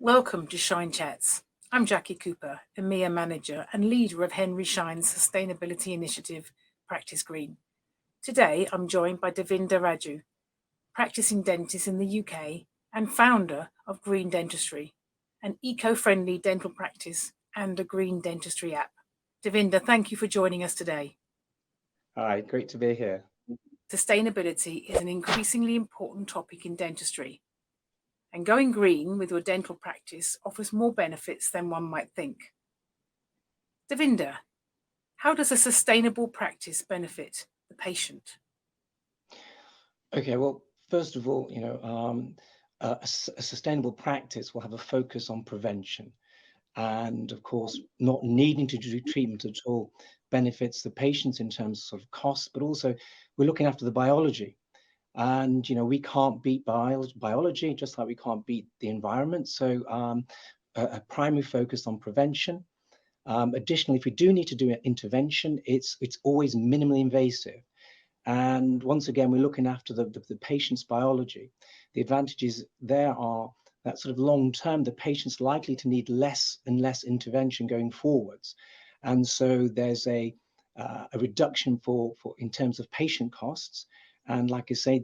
Welcome to Schein Chats. I'm Jackie Cooper, EMEA Manager and leader of Henry Schein's sustainability initiative, Practice Green. Today, I'm joined by Davinder Raju, practicing dentist in the UK and founder of Green Dentistry, an eco-friendly dental practice and a green dentistry app. Davinder, thank you for joining us today. Hi, great to be here. Sustainability is an increasingly important topic in dentistry, and going green with your dental practice offers more benefits than one might think. Davinder, how does a sustainable practice benefit the patient? Okay, well, first of all, a sustainable practice will have a focus on prevention. And of course, not needing to do treatment at all benefits the patients in terms of sort of cost, but also we're looking after the biology. And, we can't beat biology, just like we can't beat the environment. So a primary focus on prevention. Additionally, if we do need to do an intervention, it's always minimally invasive. And once again, we're looking after the patient's biology. The advantages there are that sort of long term, the patient's likely to need less and less intervention going forwards. And so there's a reduction for in terms of patient costs. And like I say,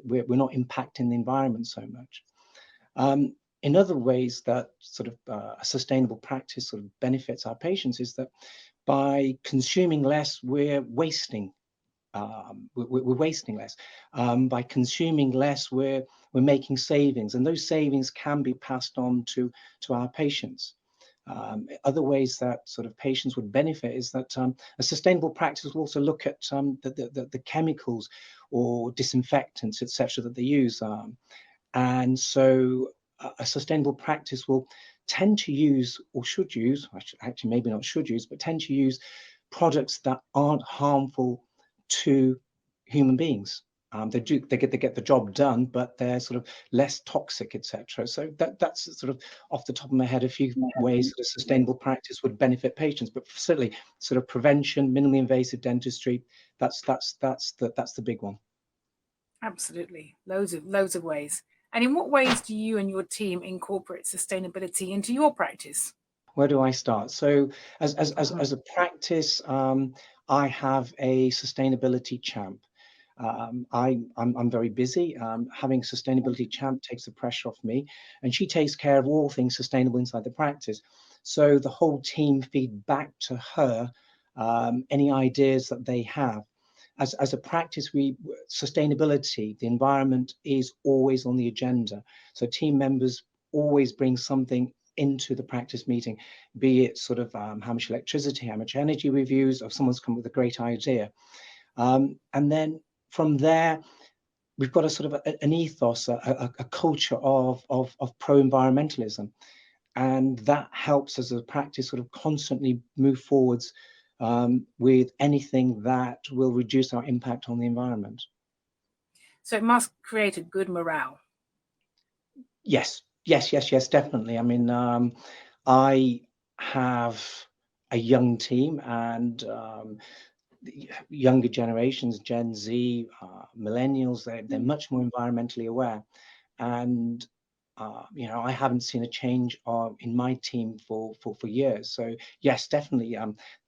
we're not impacting the environment so much. In other ways that sort of a sustainable practice sort of benefits our patients is that by consuming less, we're wasting less. By consuming less, we're making savings, and those savings can be passed on to our patients. Other ways that sort of patients would benefit is that a sustainable practice will also look at the chemicals or disinfectants, etc., that they use. And so a sustainable practice will tend to use, or should use, actually maybe not should use, but tend to use products that aren't harmful to human beings. They get the job done, but they're sort of less toxic, etc. So that's sort of off the top of my head a few ways that a sustainable practice would benefit patients. But certainly, sort of prevention, minimally invasive dentistry, that's the big one. Absolutely, loads of ways. And in what ways do you and your team incorporate sustainability into your practice? Where do I start? So as a practice, I have a sustainability champ. I'm very busy. Having sustainability champ takes the pressure off me, and she takes care of all things sustainable inside the practice. So the whole team feed back to her any ideas that they have. As a practice, sustainability, the environment is always on the agenda. So team members always bring something into the practice meeting, be it sort of how much electricity, how much energy we've used, or if someone's come with a great idea. And then from there, we've got a sort of an ethos, a culture of pro-environmentalism. And that helps as a practice sort of constantly move forwards with anything that will reduce our impact on the environment. So it must create a good morale. Yes, definitely. I mean, I have a young team, and the younger generations, Gen Z, millennials, they're much more environmentally aware. And I haven't seen a change in my team for years. So yes, definitely,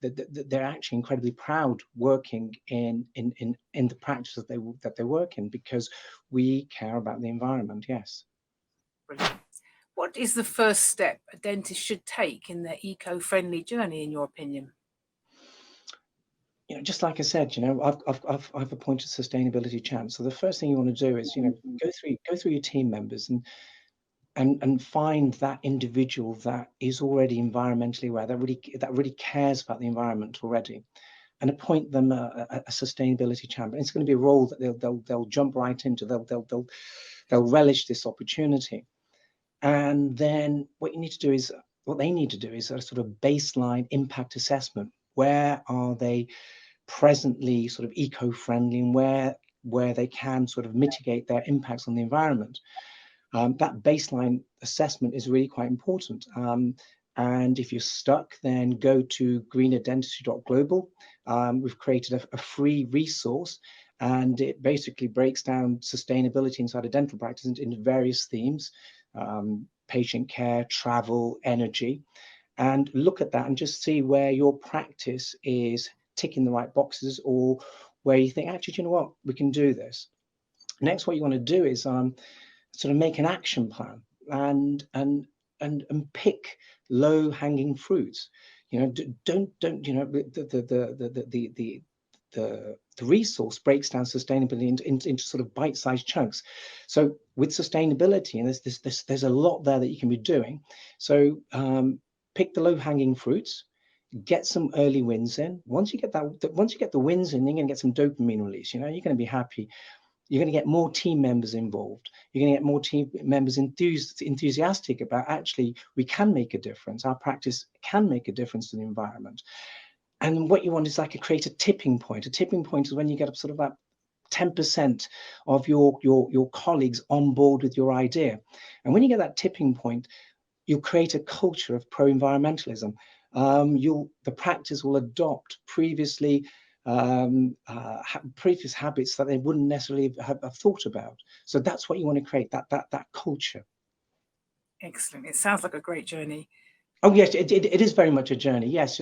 they're actually incredibly proud working in the practice that they work in, because we care about the environment. Yes. Brilliant. What is the first step a dentist should take in their eco-friendly journey, in your opinion? Just like I said, I've appointed sustainability champs. So the first thing you want to do is, go through your team members and find that individual that is already environmentally aware, that really cares about the environment already, and appoint them a sustainability champion. It's going to be a role that they'll jump right into. They'll relish this opportunity. And then what they need to do is a sort of baseline impact assessment. Where are they presently sort of eco-friendly, and where they can sort of mitigate their impacts on the environment? That baseline assessment is really quite important. And if you're stuck, then go to greenerdentistry.global. We've created a free resource, and it basically breaks down sustainability inside a dental practice into various themes. patient care, travel, energy, and look at that and just see where your practice is ticking the right boxes, or where you think, actually, do you know what, we can do this. Next, what you want to do is sort of make an action plan, and pick low hanging fruits. You know, don't you know, the resource breaks down sustainability into sort of bite-sized chunks. So with sustainability, and there's a lot there that you can be doing. So pick the low hanging fruits, get some early wins in. Once you get the wins in, you're going to get some dopamine release. You know, you're going to be happy. You're going to get more team members involved. You're going to get more team members enthusiastic about, actually, we can make a difference. Our practice can make a difference to the environment. And what you want is like create a tipping point. A tipping point is when you get up sort of about 10% of your colleagues on board with your idea. And when you get that tipping point, you'll create a culture of pro-environmentalism. The practice will adopt previous habits that they wouldn't necessarily have thought about. So that's what you want to create, that culture. Excellent. It sounds like a great journey. Oh yes, it is very much a journey. Yes,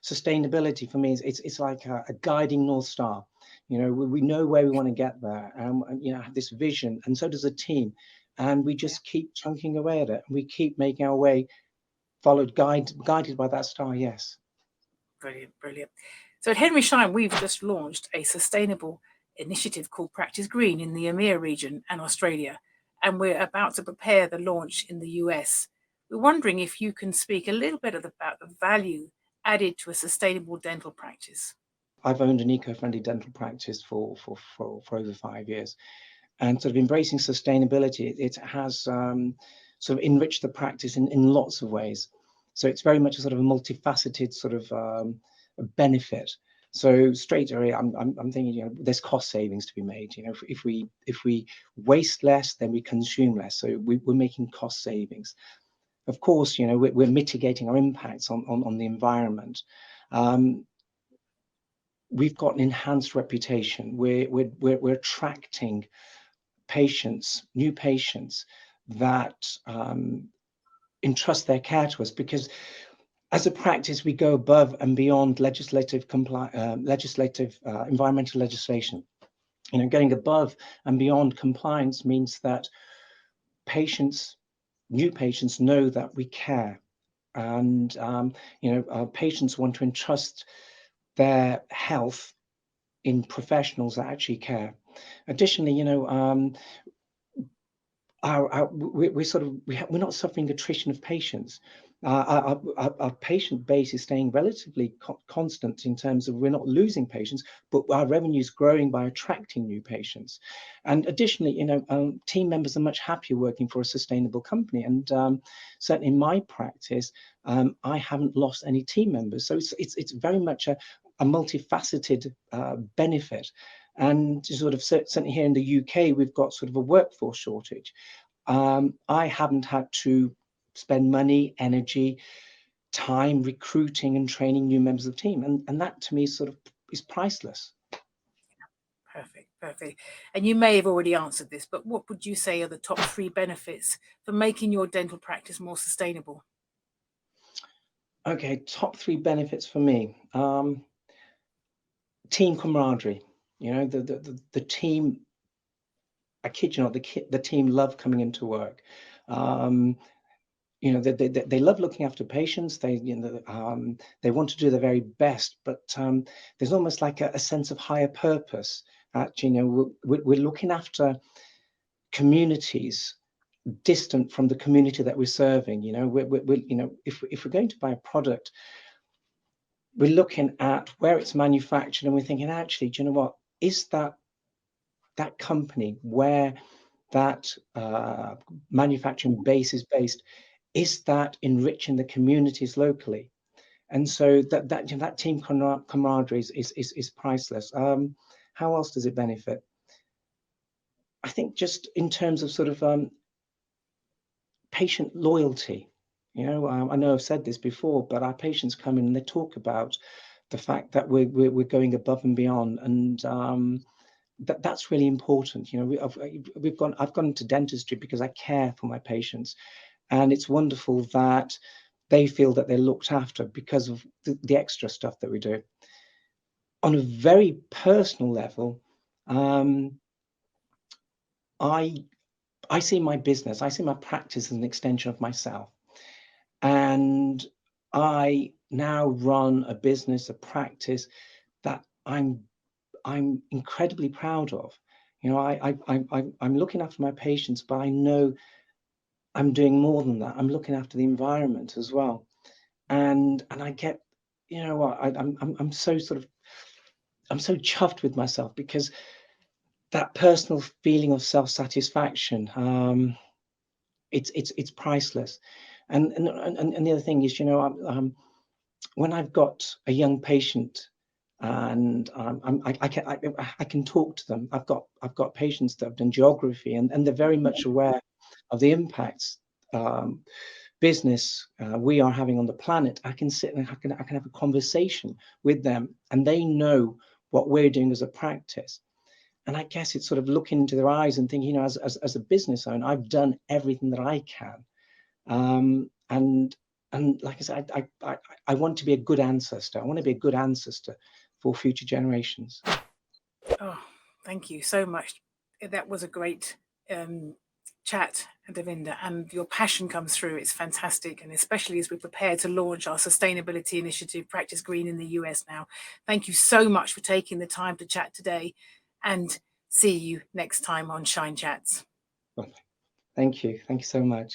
sustainability for me it's like a guiding North Star. You know, we know where we want to get there, and you know, have this vision, and so does the team, and we just keep chunking away at it. We keep making our way, guided by that star. Yes. Brilliant, brilliant. So at Henry Schein, we've just launched a sustainable initiative called Practice Green in the EMEA region and Australia, and we're about to prepare the launch in the US. We're wondering if you can speak a little bit about the value added to a sustainable dental practice. I've owned an eco-friendly dental practice for over 5 years, and sort of embracing sustainability, it has sort of enriched the practice in lots of ways. So it's very much a sort of a multifaceted sort of a benefit. So straight away, I'm thinking, you know, there's cost savings to be made. You know, if we waste less, then we consume less. So we're making cost savings. Of course, you know, we're mitigating our impacts on the environment. We've got an enhanced reputation. We're attracting patients, new patients that entrust their care to us, because as a practice we go above and beyond environmental legislation. You know, going above and beyond compliance means that new patients know that we care, and you know, our patients want to entrust their health in professionals that actually care. Additionally, you know, we're not suffering attrition of patients. Our patient base is staying relatively constant in terms of, we're not losing patients, but our revenue is growing by attracting new patients. And additionally, you know, team members are much happier working for a sustainable company. And certainly in my practice, I haven't lost any team members. So it's very much a multifaceted benefit. And sort of certainly here in the UK, we've got sort of a workforce shortage. I haven't had to spend money, energy, time recruiting and training new members of the team, and that to me sort of is priceless. Perfect, perfect. And you may have already answered this, but what would you say are the top 3 benefits for making your dental practice more sustainable? Okay, top 3 benefits for me. Team camaraderie. You know, the team, I kid you not, the team love coming into work. You know, they love looking after patients. They want to do their very best, but there's almost like a sense of higher purpose. You know, we're looking after communities distant from the community that we're serving. You know, you know, if we're going to buy a product, we're looking at where it's manufactured, and we're thinking, actually, do you know what, is that company where that manufacturing base is based, is that enriching the communities locally? And so that team camaraderie is priceless. How else does it benefit? I think just in terms of sort of patient loyalty. You know, I know I've said this before, but our patients come in and they talk about the fact that we're going above and beyond, and that's really important. You know, I've gone into dentistry because I care for my patients, and it's wonderful that they feel that they're looked after because of the extra stuff that we do. On a very personal level, I see my business, I see my practice as an extension of myself. And I now run a business, a practice that I'm incredibly proud of. You know, I'm looking after my patients, but I know I'm doing more than that. I'm looking after the environment as well. And I get, you know what, I'm so I'm so chuffed with myself because that personal feeling of self-satisfaction, it's priceless. And the other thing is, you know, when I've got a young patient and I can talk to them. I've got patients that have done geography and they're very much aware of the impacts business we are having on the planet. I can sit and I can have a conversation with them, and they know what we're doing as a practice. And I guess it's sort of looking into their eyes and thinking, you know, as a business owner, I've done everything that I can. And like I said, I want to be a good ancestor. I want to be a good ancestor for future generations. Oh, thank you so much. That was a great chat, Davinder, and your passion comes through. It's fantastic, and especially as we prepare to launch our sustainability initiative, Practice Green, in the US now. Thank you so much for taking the time to chat today, and see you next time on Shine Chats. Well, thank you. Thank you so much.